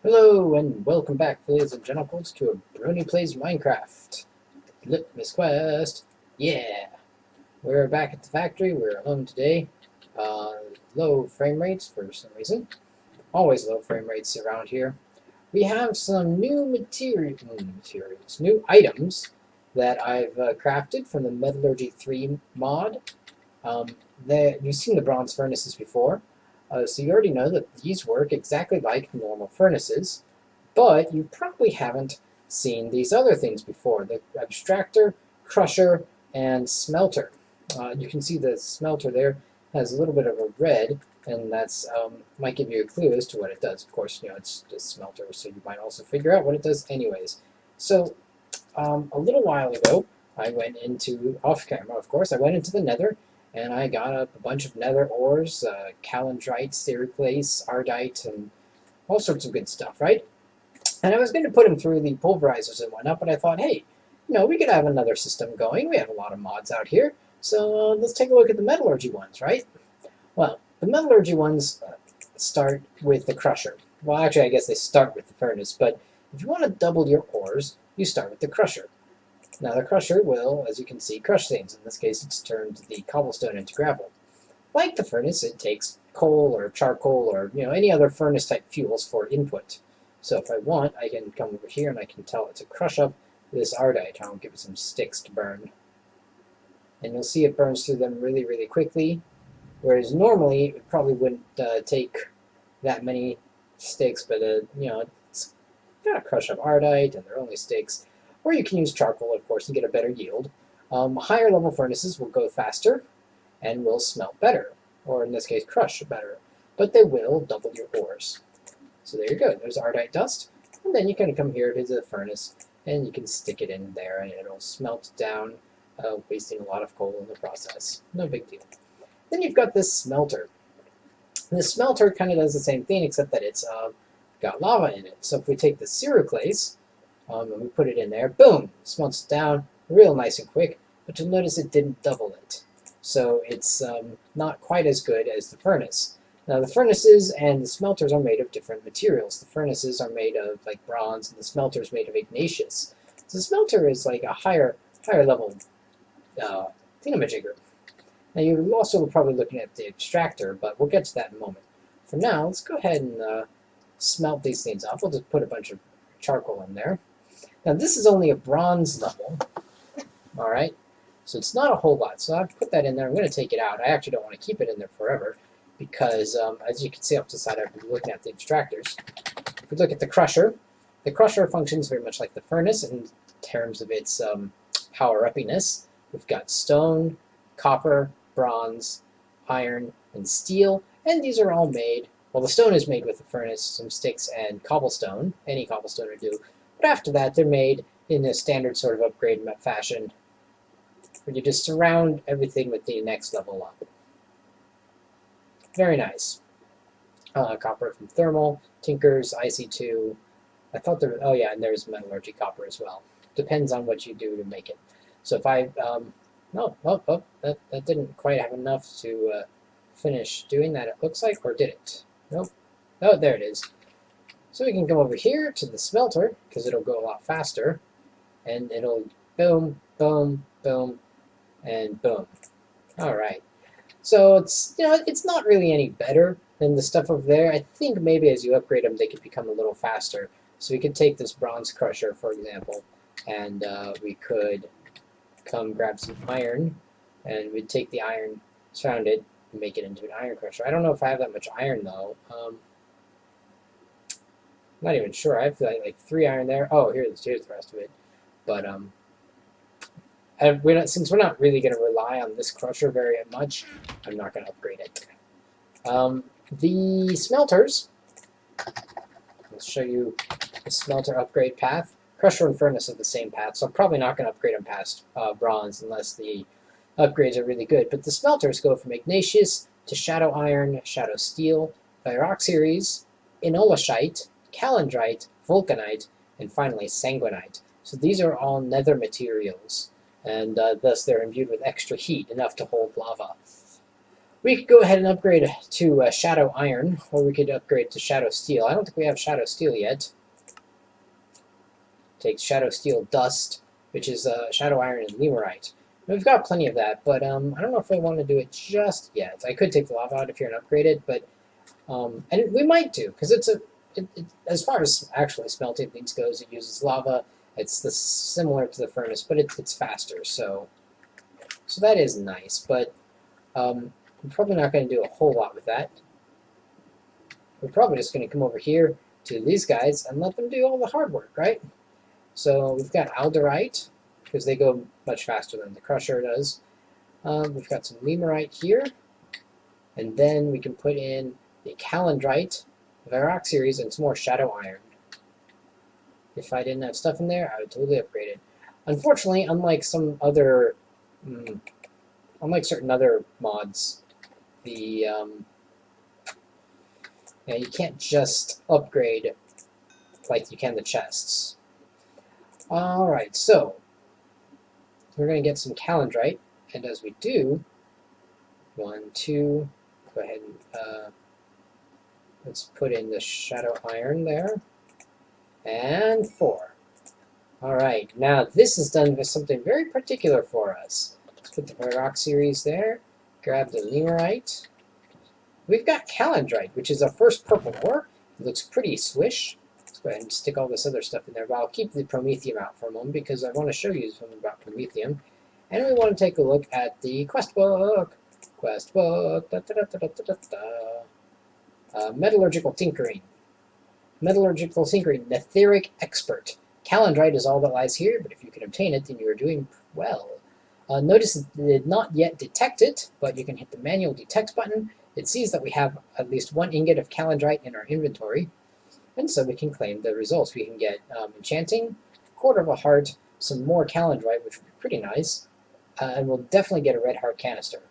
Hello and welcome back, ladies and gentlemen, to a Brony Plays Minecraft. Litmus quest. Yeah, we're back at the factory. We're home today. Low frame rates for some reason. Always low frame rates around here. We have some new new items that I've crafted from the Metallurgy 3 mod. You've seen the bronze furnaces before. So you already know that these work exactly like normal furnaces, but you probably haven't seen these other things before, the abstractor, crusher, and smelter. You can see the smelter there has a little bit of a red, and that's might give you a clue as to what it does. Of course, it's just smelter, so you might also figure out what it does anyways. So a little while ago, I went into, off camera of course, I went into the nether, and I got up a bunch of nether ores, calendrite, sericlase, ardite, and all sorts of good stuff, right? And I was going to put them through the pulverizers and whatnot, but I thought, hey, we could have another system going. We have a lot of mods out here, so let's take a look at the metallurgy ones, right? Well, the metallurgy ones start with the crusher. Well, actually, I guess they start with the furnace, but if you want to double your ores, you start with the crusher. Now the crusher will, as you can see, crush things. In this case, it's turned the cobblestone into gravel. Like the furnace, it takes coal or charcoal or any other furnace-type fuels for input. So if I want, I can come over here and I can tell it to crush up this ardite. I'll give it some sticks to burn. And you'll see it burns through them really, really quickly. Whereas normally, it probably wouldn't take that many sticks, but it's got to crush up ardite, and they're only sticks. Or you can use charcoal, of course, and get a better yield. Higher level furnaces will go faster and will smelt better, or in this case, crush better. But they will double your ores. So there you go. There's ardite dust. And then you can come here to the furnace, and you can stick it in there, and it'll smelt down, wasting a lot of coal in the process. No big deal. Then you've got this smelter. And the smelter kind of does the same thing, except that it's got lava in it. So if we take the sericlase, and we put it in there, boom, smelts down real nice and quick, but you'll notice it didn't double it. So it's not quite as good as the furnace. Now the furnaces and the smelters are made of different materials. The furnaces are made of like bronze, and the smelter is made of igneous. So the smelter is like a higher level thingamajigger. Now you're also probably looking at the extractor, but we'll get to that in a moment. For now, let's go ahead and smelt these things off. We'll just put a bunch of charcoal in there. Now this is only a bronze level, alright, so it's not a whole lot, so I've put that in there. I'm going to take it out. I actually don't want to keep it in there forever, because as you can see up to the side, I've been looking at the extractors. If we look at the crusher functions very much like the furnace in terms of its power-uppiness. We've got stone, copper, bronze, iron, and steel, and these are all made, well, the stone is made with the furnace, some sticks, and cobblestone. Any cobblestone would do. But after that, they're made in a standard sort of upgrade fashion, where you just surround everything with the next level up. Very nice. Copper from thermal, tinkers, IC2. I thought there, oh yeah, and there's metallurgy copper as well. Depends on what you do to make it. So if I, that didn't quite have enough to finish doing that, it looks like, or did it? Nope. Oh, there it is. So we can come over here to the smelter, because it'll go a lot faster, and it'll boom, boom, boom, and boom. Alright. So it's, it's not really any better than the stuff over there. I think maybe as you upgrade them, they could become a little faster. So we could take this bronze crusher, for example, and we could come grab some iron, and we'd take the iron, surround it, and make it into an iron crusher. I don't know if I have that much iron, though. I'm not even sure. I have like 3 iron there. Oh, here's the rest of it. But since we're not really going to rely on this crusher very much, I'm not going to upgrade it. The smelters. I'll show you the smelter upgrade path. Crusher and furnace are the same path, so I'm probably not going to upgrade them past bronze unless the upgrades are really good. But the smelters go from igneous to shadow iron, shadow steel, pyroxeres, inolashite, calendrite, vulcanite, and finally sanguinite. So these are all nether materials, and thus they're imbued with extra heat, enough to hold lava. We could go ahead and upgrade to Shadow Iron, or we could upgrade to Shadow Steel. I don't think we have Shadow Steel yet. Takes Shadow Steel Dust, which is Shadow Iron and Lemurite. We've got plenty of that, but I don't know if I want to do it just yet. I could take the lava out if you're an upgraded, but and we might do, because as far as actually smelting things goes, it uses lava. It's similar to the furnace, but it's faster, so that is nice. But we're probably not going to do a whole lot with that. We're probably just going to come over here to these guys and let them do all the hard work, right? So we've got Alderite, because they go much faster than the Crusher does. We've got some Lemurite here, and then we can put in the Calendrite, Varrock series, and some more Shadow Iron. If I didn't have stuff in there, I would totally upgrade it. Unfortunately, unlike some other, unlike certain other mods, the you can't just upgrade like you can the chests. All right, so we're going to get some Calendrite, and as we do, 1, 2, go ahead and let's put in the Shadow Iron there, and 4. All right, now this is done with something very particular for us. Let's put the Varrock series there, grab the Lemurite. We've got Calendrite, which is our first purple ore. It looks pretty swish. Let's go ahead and stick all this other stuff in there, but I'll keep the Promethium out for a moment because I want to show you something about Promethium. And we want to take a look at the quest book. Quest book. Metallurgical Tinkering. Metallurgical Tinkering. Netheric Expert. Calendrite is all that lies here, but if you can obtain it, then you are doing well. Notice it did not yet detect it, but you can hit the manual detect button. It sees that we have at least 1 ingot of Calendrite in our inventory, and so we can claim the results. We can get enchanting, quarter of a heart, some more Calendrite, which would be pretty nice, and we'll definitely get a red heart canister.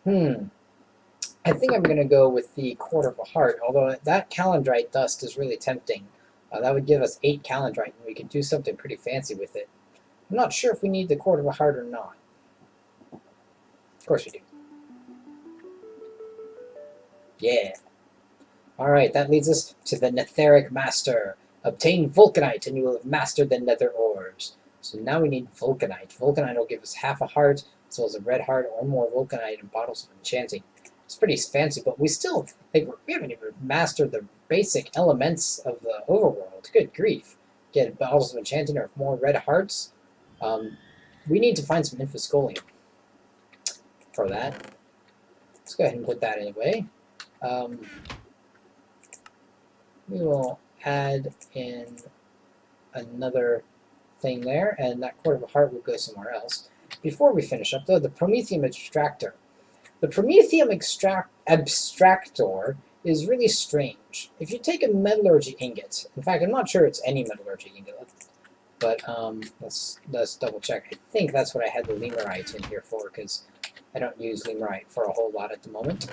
I think I'm going to go with the quarter of a heart, although that Calendrite dust is really tempting. That would give us 8 Calendrite, and we could do something pretty fancy with it. I'm not sure if we need the quarter of a heart or not. Of course we do. Yeah. Alright, that leads us to the Netheric Master. Obtain Vulcanite, and you will have mastered the Nether Ores. So now we need Vulcanite. Vulcanite will give us half a heart, as well as a red heart, or more Vulcanite and bottles of enchanting. It's pretty fancy, but we still we haven't even mastered the basic elements of the overworld. Good grief. Get bottles of enchanting or more red hearts. We need to find some infoscolium for that. Let's go ahead and put that away. We will add in another thing there, and that quarter of a heart will go somewhere else. Before we finish up, though, the Promethium Extractor. The Promethium Abstractor is really strange. If you take a metallurgy ingot, in fact, I'm not sure it's any metallurgy ingot, but let's double check. I think that's what I had the Lemurite in here for, because I don't use Lemurite for a whole lot at the moment.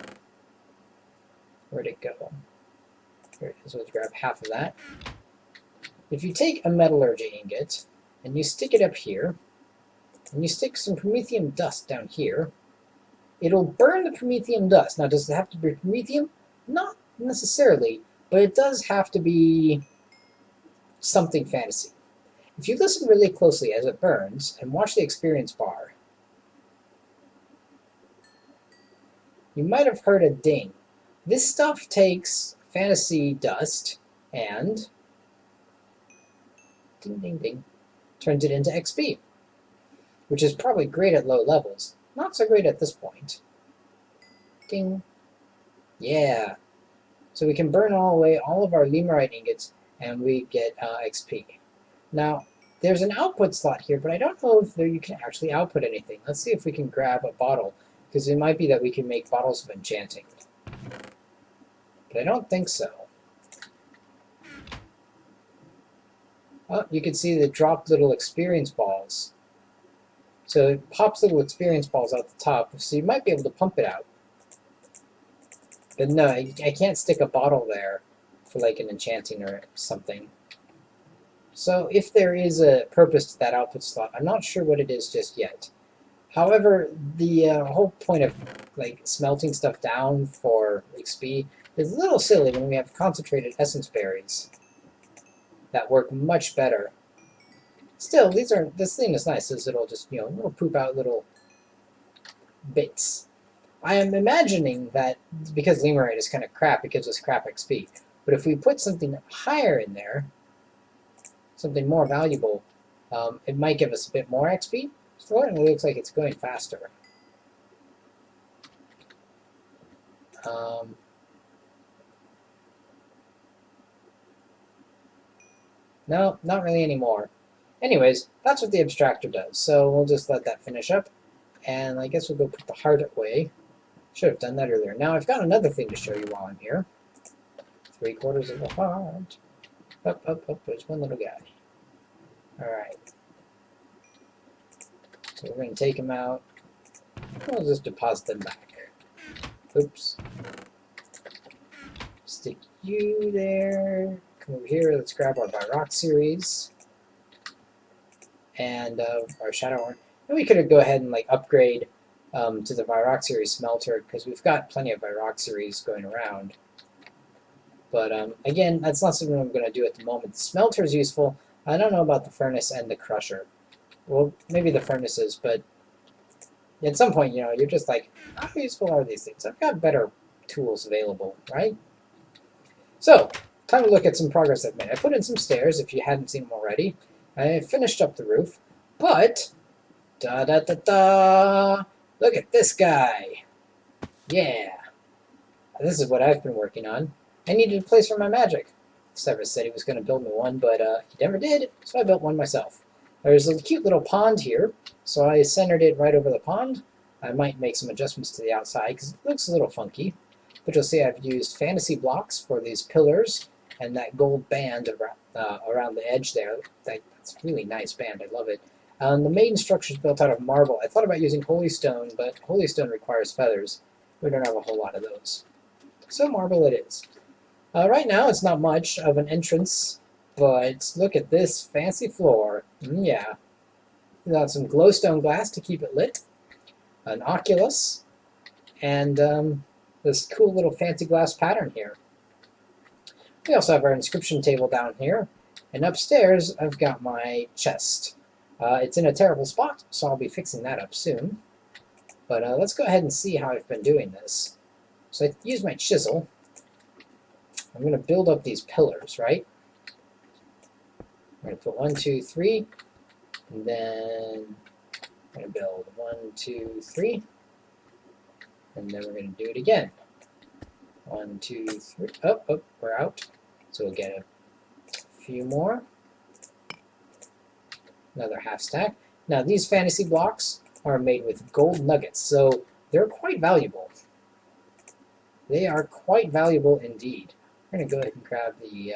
Where'd it go? Here it is. Let's grab half of that. If you take a metallurgy ingot and you stick it up here, and you stick some Promethium dust down here, it'll burn the Promethium dust. Now, does it have to be Promethium? Not necessarily, but it does have to be something fantasy. If you listen really closely as it burns and watch the experience bar, you might have heard a ding. This stuff takes fantasy dust and ding ding ding turns it into XP, which is probably great at low levels. Not so great at this point. Ding. Yeah. So we can burn all away all of our Lemurite ingots and we get XP. Now, there's an output slot here, but I don't know if you can actually output anything. Let's see if we can grab a bottle, because it might be that we can make bottles of enchanting. But I don't think so. Oh, you can see the dropped little experience balls. So it pops little experience balls out the top, so you might be able to pump it out. But no, I can't stick a bottle there for like an enchanting or something. So if there is a purpose to that output slot, I'm not sure what it is just yet. However, the whole point of like smelting stuff down for XP is a little silly when we have concentrated essence berries that work much better. Still, this thing is nice, as it'll just, it'll poop out little bits. I am imagining that because Lemurite is kind of crap, it gives us crap XP. But if we put something higher in there, something more valuable, it might give us a bit more XP. So it looks like it's going faster. No, not really anymore. Anyways, that's what the abstractor does. So we'll just let that finish up. And I guess we'll go put the heart away. Should have done that earlier. Now I've got another thing to show you while I'm here. 3/4 of the heart. Up, up, up. There's one little guy. Alright. So we're going to take him out. We'll just deposit them back. Oops. Stick you there. Come over here. Let's grab our Vyrock series. And our Shadow Horn. And we could go ahead and like upgrade to the Vyrock series smelter, because we've got plenty of Vyrock series going around. But again, that's not something I'm going to do at the moment. The smelter is useful. I don't know about the furnace and the crusher. Well, maybe the furnaces, but at some point, you're just like, how useful are these things? I've got better tools available, right? So, time to look at some progress I've made. I put in some stairs, if you hadn't seen them already. I finished up the roof, but da-da-da-da! Look at this guy! Yeah! This is what I've been working on. I needed a place for my magic. Severus said he was going to build me one, but he never did, so I built one myself. There's a cute little pond here, so I centered it right over the pond. I might make some adjustments to the outside, because it looks a little funky. But you'll see I've used fantasy blocks for these pillars, and that gold band around the edge there. That's a really nice band, I love it. The main structure is built out of marble. I thought about using holy stone, but holy stone requires feathers. We don't have a whole lot of those. So marble it is. Right now it's not much of an entrance, but look at this fancy floor. Yeah. We got some glowstone glass to keep it lit, an oculus, and this cool little fancy glass pattern here. We also have our inscription table down here, and upstairs I've got my chest. It's in a terrible spot, so I'll be fixing that up soon. But let's go ahead and see how I've been doing this. So I use my chisel. I'm going to build up these pillars, right? I'm going to put 1, 2, 3, and then I'm going to build 1, 2, 3, and then we're going to do it again. 1, 2, 3. Oh, we're out. So we'll get a few more. Another half stack. Now these fantasy blocks are made with gold nuggets, so they're quite valuable. They are quite valuable indeed. We're going to go ahead and grab the,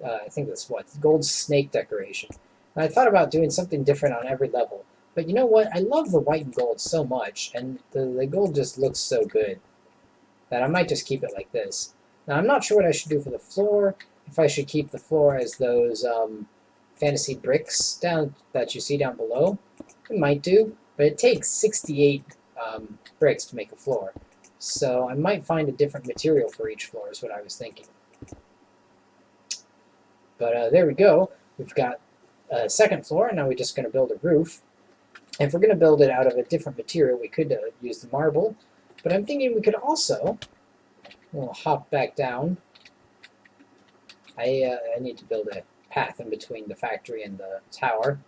I think that's gold snake decoration. And I thought about doing something different on every level. But you know what? I love the white and gold so much, and the gold just looks so good that I might just keep it like this. Now I'm not sure what I should do for the floor. If I should keep the floor as those fantasy bricks down that you see down below. It might do, but it takes 68 bricks to make a floor. So I might find a different material for each floor is what I was thinking. But there we go. We've got a second floor, and now we're just going to build a roof. If we're going to build it out of a different material, we could use the marble. But I'm thinking we could also, we'll hop back down. I need to build a path in between the factory and the tower.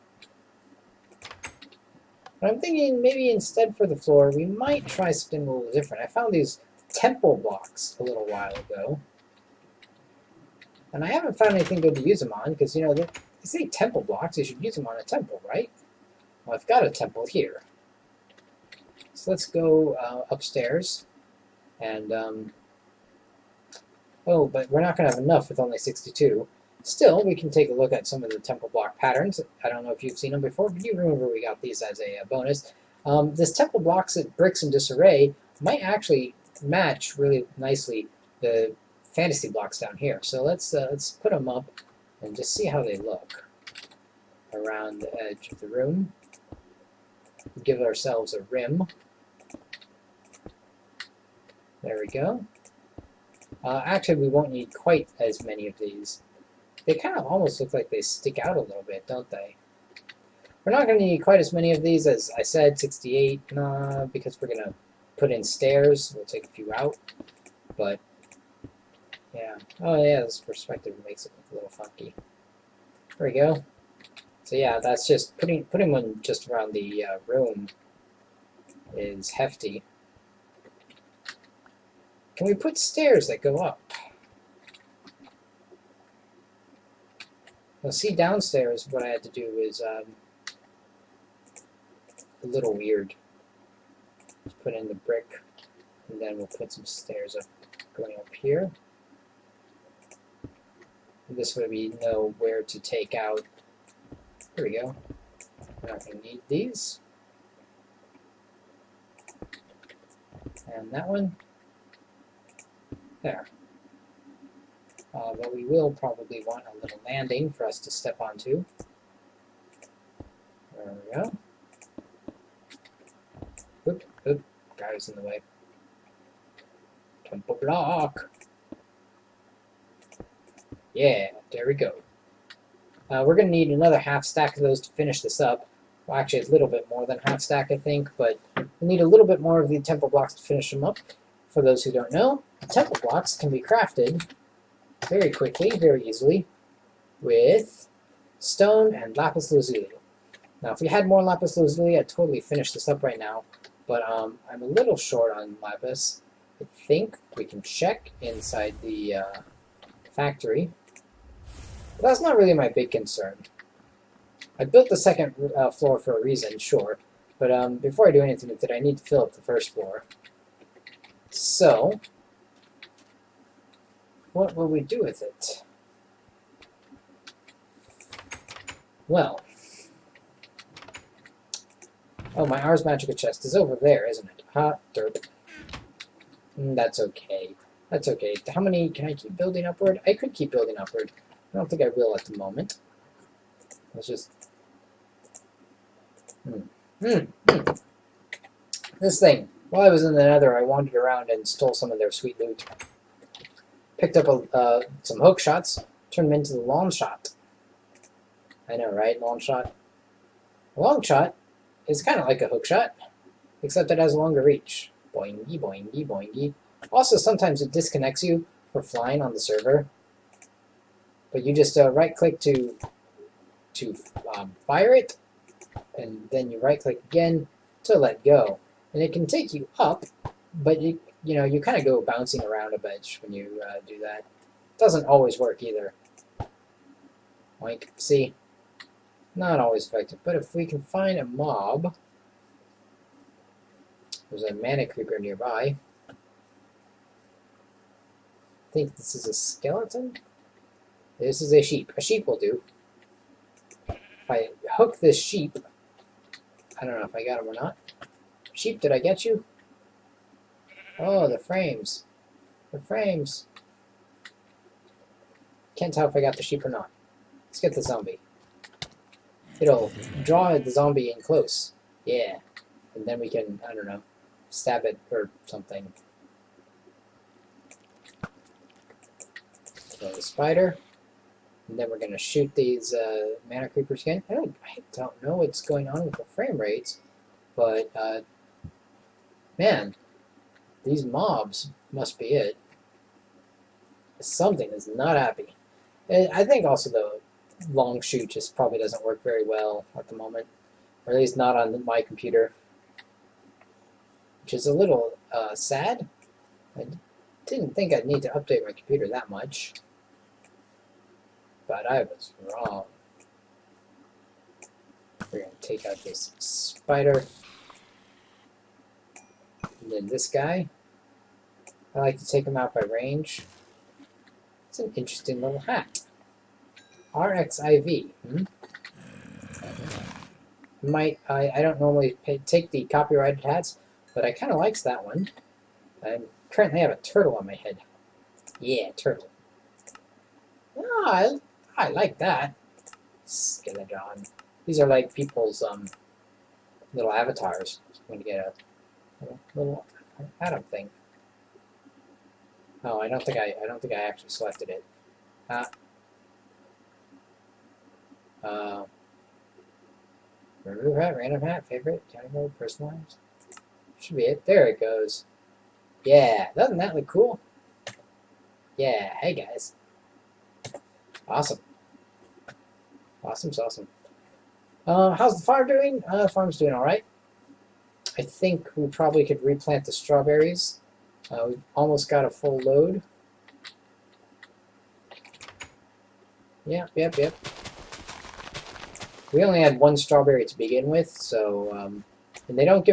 But I'm thinking maybe instead for the floor, we might try something a little different. I found these temple blocks a little while ago. And I haven't found anything good to use them on, because, they say temple blocks, you should use them on a temple, right? Well, I've got a temple here. So let's go upstairs. And, oh, but we're not going to have enough with only 62. Still, we can take a look at some of the temple block patterns. I don't know if you've seen them before, but you remember we got these as a bonus. This temple blocks at bricks in disarray might actually match really nicely the fantasy blocks down here. So let's put them up and just see how they look around the edge of the room. Give ourselves a rim. There we go. Actually, we won't need quite as many of these. They kind of almost look like they stick out a little bit, don't they? We're not going to need quite as many of these as I said, 68, because we're going to put in stairs. We'll take a few out, but yeah. Oh yeah, this perspective makes it look a little funky. There we go. So yeah, that's just putting one just around the room is hefty. Can we put stairs that go up? Now see, downstairs what I had to do is a little weird. Let's put in the brick, and then we'll put some stairs up going up here. And this way we know where to take out. Here we go. We're not going to need these. And that one. There. But we will probably want a little landing for us to step onto. There we go. Oop, oop, guy was in the way. Temple block. Yeah, there we go. We're going to need another half stack of those to finish this up. Well, actually, a little bit more than half stack, I think, but we need a little bit more of the temple blocks to finish them up. For those who don't know, temple blocks can be crafted very quickly, very easily, with stone and lapis lazuli. Now, if we had more lapis lazuli, I'd totally finish this up right now, but I'm a little short on lapis. I think we can check inside the factory. But that's not really my big concern. I built the second floor for a reason, sure, but before I do anything with it, I need to fill up the first floor. So, what will we do with it? Well, oh, my Ars Magica chest is over there, isn't it? Hot derp. That's okay. That's okay. How many can I keep building upward? I could keep building upward. I don't think I will at the moment. Let's just... This thing. While I was in the Nether, I wandered around and stole some of their sweet loot. Picked up some hook shots, turned them into the long shot. I know, right? Long shot. A long shot is kind of like a hook shot, except it has a longer reach. Boingy, boingy, boingy. Also, sometimes it disconnects you for flying on the server, but you just right-click to fire it, and then you right-click again to let go. And it can take you up, but you kind of go bouncing around a bunch when you do that. Doesn't always work either. Like, see? Not always effective. But if we can find a mob, there's a mana creeper nearby. I think this is a skeleton? This is a sheep. A sheep will do. If I hook this sheep, I don't know if I got him or not. Sheep, did I get you? Oh, the frames. The frames. Can't tell if I got the sheep or not. Let's get the zombie. It'll draw the zombie in close. Yeah. And then we can, I don't know, stab it or something. So the spider. And then we're going to shoot these mana creepers again. I don't know what's going on with the frame rates, but man, these mobs must be it. Something is not happy. And I think also the long shoot just probably doesn't work very well at the moment, or at least not on my computer, which is a little sad. I didn't think I'd need to update my computer that much, but I was wrong. We're going to take out this spider. And then this guy. I like to take him out by range. It's an interesting little hat. RXIV. I don't normally take the copyrighted hats, but I kind of likes that one. I currently have a turtle on my head. Yeah, turtle. Oh, I like that. Skeleton. These are like people's little avatars. I'm going to get a little atom thing. Oh, I don't think I actually selected it. Remove hat, random hat, favorite, category, personalized. Should be it. There it goes. Yeah, doesn't that look cool? Yeah, hey guys. Awesome. Awesome. How's the farm doing? The farm's doing alright. I think we probably could replant the strawberries. We've almost got a full load. Yep. We only had one strawberry to begin with, so and they don't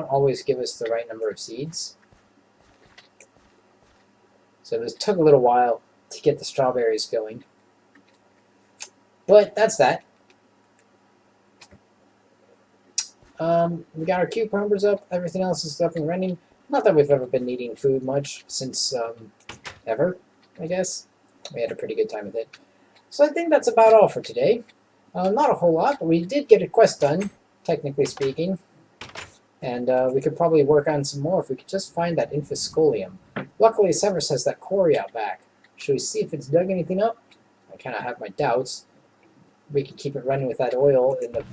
always give us the right number of seeds. So it took a little while to get the strawberries going. But that's that. We got our cucumbers up. Everything else is up and running. Not that we've ever been needing food much since ever, I guess. We had a pretty good time with it. So I think that's about all for today. Not a whole lot, but we did get a quest done, technically speaking. And we could probably work on some more if we could just find that infiscolium. Luckily, Severus has that quarry out back. Should we see if it's dug anything up? I kind of have my doubts. We can keep it running with that oil in the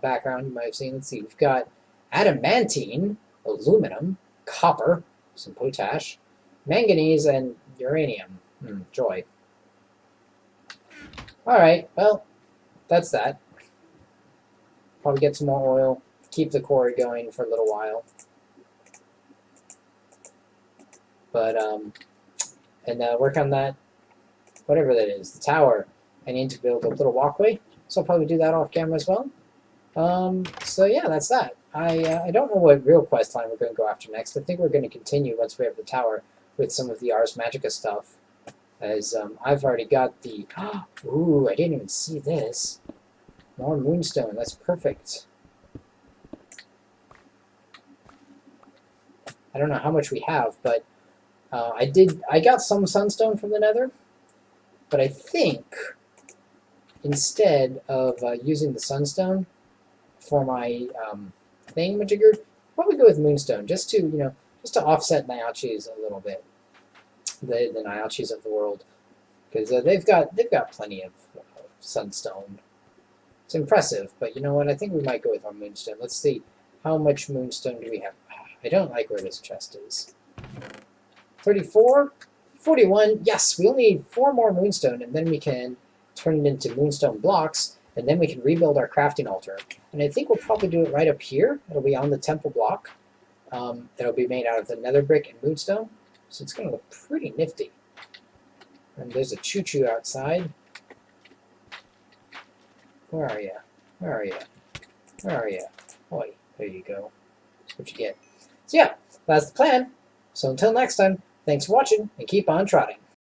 background you might have seen. Let's see, we've got adamantine, aluminum, copper, some potash, manganese, and uranium. Joy. Alright, well, that's that. Probably get some more oil, keep the quarry going for a little while. But, and work on that, whatever that is, the tower. I need to build a little walkway, so I'll probably do that off camera as well. So yeah, that's that. I don't know what real quest line we're going to go after next. I think we're going to continue once we have the tower with some of the Ars Magica stuff. As I've already got the... Ooh, I didn't even see this. More moonstone, that's perfect. I don't know how much we have, but I got some sunstone from the nether, but I think instead of using the sunstone for my thingamajigger, I'll probably go with moonstone, just to offset Nyalchis a little bit, the Nyalchis of the world, because they've got plenty of sunstone. It's impressive, but you know what? I think we might go with our moonstone. Let's see, how much moonstone do we have? I don't like where this chest is. 34, 41. Yes, we only need 4 more moonstone, and then we can turn it into moonstone blocks, and then we can rebuild our crafting altar. And I think we'll probably do it right up here. It'll be on the temple block. It'll be made out of the nether brick and moonstone, so it's going to look pretty nifty. And there's a choo-choo outside. Where are you? Where are you? Where are you? Oi, there you go. That's what you get. So yeah, that's the plan. So until next time, thanks for watching, and keep on trotting.